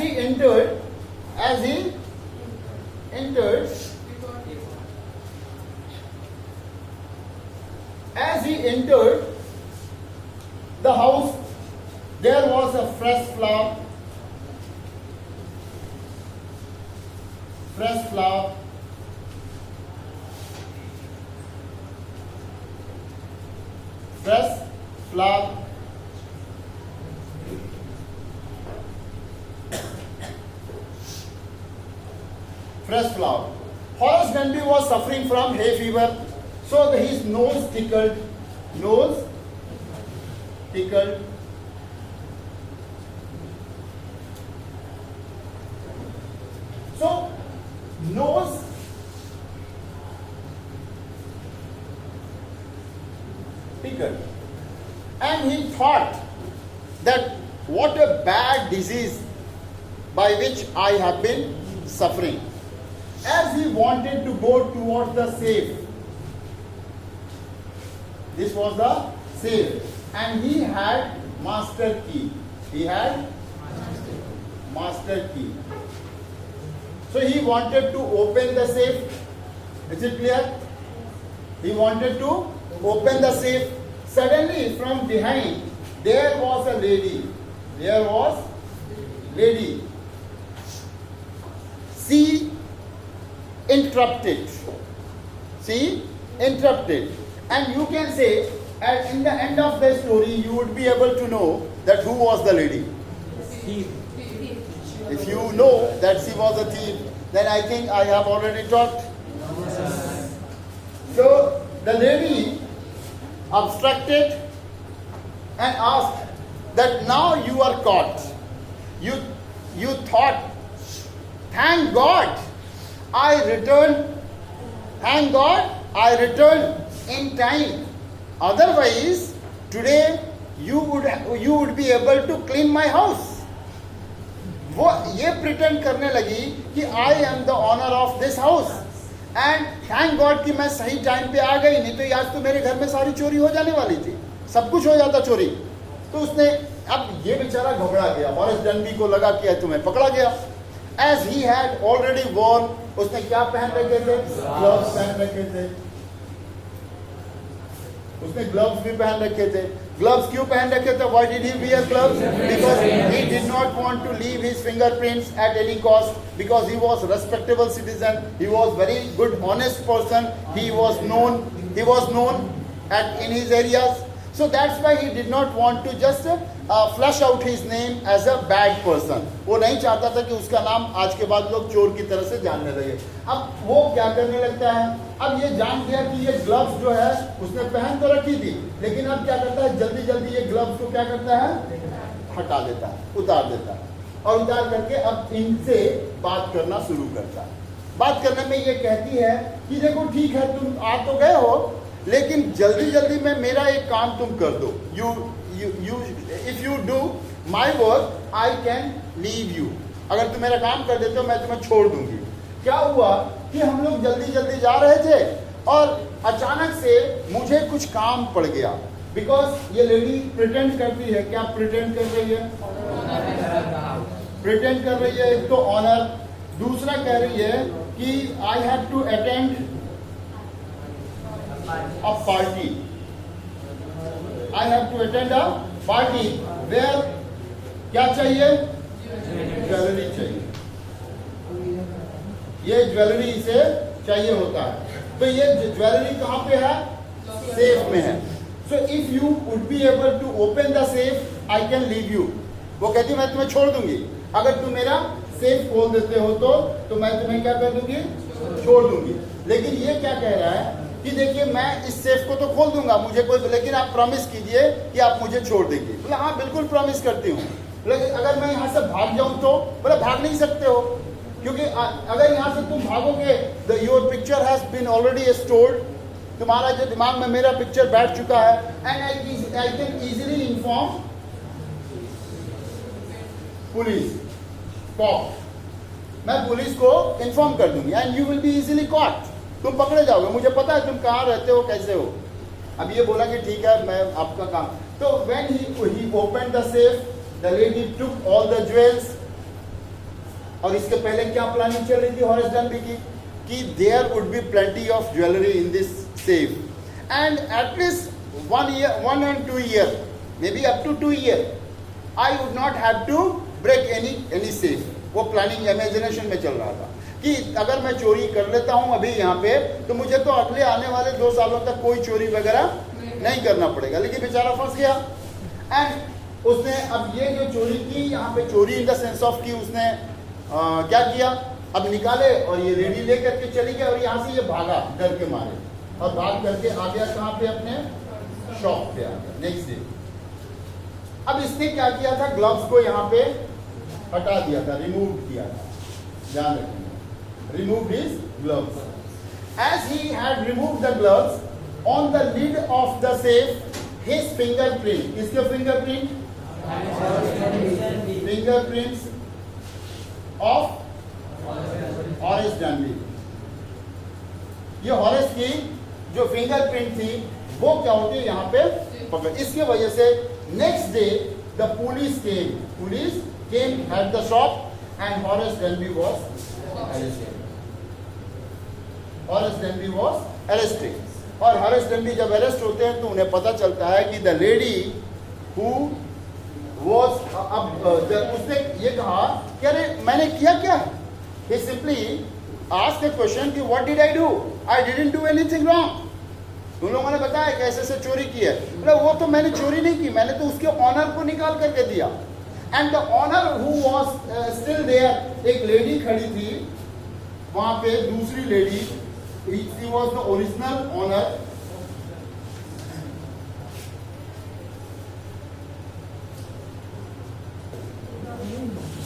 he entered, as he entered, as he entered the house, there was a fresh flower, fresh flower, fresh flower, fresh flower. Horace Denby was suffering from hay fever, so his nose tickled, nose tickled. So, nose tickled, and he thought that what a bad disease by which I have been suffering. As he wanted to go towards the safe, this was the safe, and he had master key. He had master key. So he wanted to open the safe. Is it clear? He wanted to open the safe. Suddenly, from behind, there was a lady. There was lady. She interrupted. She interrupted. And you can say, in the end of the story, you would be able to know that who was the lady. If you know that she was a thief, then I think I have already talked. So the lady obstructed and asked that now you are caught. You thought, thank God I returned. Thank God I returned in time. Otherwise, today you would be able to clean my house. वो ये pretend करने लगी कि I am the owner of this house and thank god कि मैं सही time पे आ गई, नहीं तो आज तो मेरे घर में सारी चोरी हो जाने वाली थी, सब कुछ हो जाता चोरी. तो उसने, अब ये बेचारा घबरा गया. हॉरेस डनबी को लगा कि तुम्हें पकड़ा गया. As he had already warned, उसने क्या पहन रखे थे? ग्लव्स पहन रखे थे. उसने ग्लव्स भी पहन रखे थे. ग्लव्स क्यों पहन रखे थे? Why did he wear gloves? Because he did not want to leave his fingerprints at any cost. Because he was a respectable citizen. He was very good, honest person. He was known in his areas. So that's why he did not want to just flush out his name as a bad person. वो नहीं चाहता था कि उसका नाम आज के बाद लोग चोर की तरह से जानने लगे. अब वो क्या करने लगता है? अब ये जान गया कि ये ग्लव्स जो है उसने पहन तो रखी थी, लेकिन अब क्या करता है, जल्दी जल्दी ये ग्लव्स को क्या करता है, हटा देता है, उतार देता है, और उतार करके अब इनसे बात करना शुरू करता है. बात करने में ये कहती है कि देखो ठीक है, तुम आ तो गए हो, लेकिन जल्दी जल्दी में मेरा एक काम तुम कर दो. If you do my work I can leave you. अगर तुम मेरा काम कर देते हो मैं तुम्हें छोड़ दूंगी. क्या हुआ कि हम लोग जल्दी जल्दी जा रहे थे और अचानक से मुझे कुछ काम पड़ गया. बिकॉज ये लेडी प्रिटेंड करती है. क्या प्रिटेंड कर रही है? प्रिटेंड कर रही है. एक तो ऑनर, दूसरा कह रही है कि I have to attend a party. I have to attend a party where क्या चाहिए? ज्वेलरी चाहिए. ये ज्वेलरी इसे चाहिए होता है. तो ये ज्वेलरी कहाँ पे है? सेफ में है. So if you would be able to open the safe I can leave you. वो कहती मैं तुम्हें छोड़ दूंगी. अगर तुम मेरा सेफ खोल देते हो तो मैं तुम्हें क्या कर दूंगी? छोड़ दूंगी. लेकिन ये क्या कह रहा है कि देखिए मैं इस सेफ को तो खोल दूंगा, मुझे कोई, लेकिन आप प्रॉमिस कीजिए कि आप मुझे छोड़ देंगे. बोला हाँ बिल्कुल प्रॉमिस करती हूँ. लेकिन अगर मैं यहाँ से भाग जाऊँ तो? बोला भाग नहीं सकते हो, क्योंकि अगर यहाँ से तुम भागोगे your picture has been already stored. तुम्हारा जो दिमाग में मेरा पिक्चर बैठ चुका है. And I can easily inform police, cop. मैं पुलिस को इन्फॉर्म कर दूंगी and you will be easily caught. तुम पकड़े जाओगे, मुझे पता है तुम कहाँ रहते हो, कैसे हो. अब ये बोला कि ठीक है मैं आपका काम. तो when he opened the safe, the lady took all the jewels और इसके पहले क्या प्लानिंग चल रही थी हॉरेस डनबी की कि there would be plenty of jewellery in this safe and at least 1 and 2 year, maybe up to 2 year, I would not have to break any safe. वो प्लानिंग इमेजिनेशन में चल रहा था कि अगर मैं चोरी कर लेता हूं अभी यहाँ पे तो मुझे तो अगले आने वाले 2 सालों तक कोई चोरी वगैरह नहीं करना पड़ेगा, लेकिन बेचारा फंस गया। एंड उसने अब ये जो चोरी की, यहाँ पे चोरी इन द सेंस ऑफ कि उसने क्या किया, अब निकाले और ये रेडी लेकर के चली गया और यहाँ से ये भागा डर के मारे और भाग करके आ गया कहाँ पे, अपने शॉप पे आ गया नेक्स्ट डे। अब इसने क्या किया था, ग्लव्स को यहाँ पे हटा दिया था, रिमूव किया था, ध्यान रखिए, remove his gloves. As he had remove the gloves on the lid of the safe his fingerprint, किसके fingerprint, fingerprints of Horace Dunby. ये हॉरेस की जो फिंगरप्रिंट थी वो क्या होती है यहाँ पे पकड़, इसकी वजह से next day the police came at the shop and Horace Dunby was arrested. Horace Dunby was arrested और हॉरेस डनबी जब अरेस्ट होते हैं तो उन्हें पता चलता है कि द लेडी हु वाज, अब उसने ये कहा कि अरे मैंने किया क्या, he simply asked a question कि what did I do? I didn't do anything wrong. उन लोगों ने बताया कैसे से चोरी की है, मतलब वो तो मैंने चोरी नहीं की, मैंने तो उसके ऑनर को निकाल करके दिया। And the owner who was still there, एक लेडी खड़ी थी वहां पे, दूसरी lady, she was the original owner.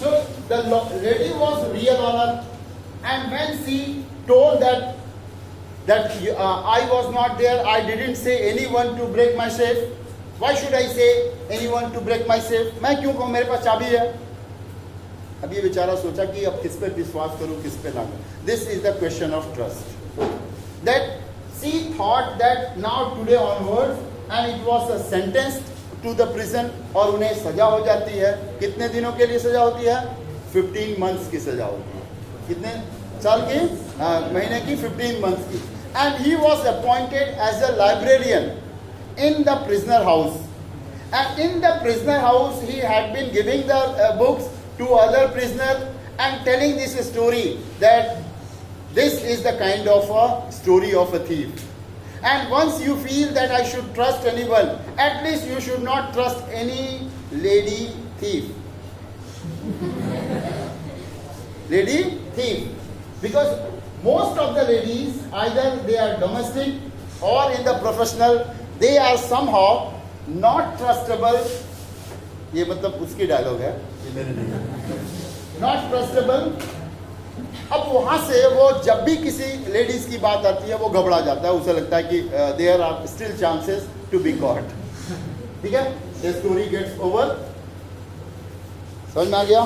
So the lady was real honor, and when she told that I was not there, I didn't say anyone to break my safe. Why should I say anyone to break my safe? मैं क्यों कहूँ, मेरे पास चाबी है। अब ये बेचारा सोचा कि अब किस पे विश्वास करूँ, किस पे ना करूँ। This is the question of trust. That she thought that now today onwards, and it was sentenced to the prison, और उन्हें सजा हो जाती है, कितने दिनों के लिए सजा होती है, 15 months की सजा होती है, कितने साल की, महीने की, 15 months की। And he was appointed as a librarian in the prisoner house, and in the prisoner house he had been giving the books to other prisoners and telling this story, that this is the kind of a story of a thief. And once you feel that I should trust anyone, at least you should not trust any lady thief. Lady thief. Because most of the ladies, either they are domestic or in the professional, they are somehow not trustable. ये मतलब उसकी dialogue है, ये मेरे नहीं। Not trustable. अब वहां से वो जब भी किसी लेडीज की बात आती है वो घबरा जाता है, उसे लगता है कि there are still chances to be caught. ठीक है, द स्टोरी गेट्स ओवर। समझ में आ गया?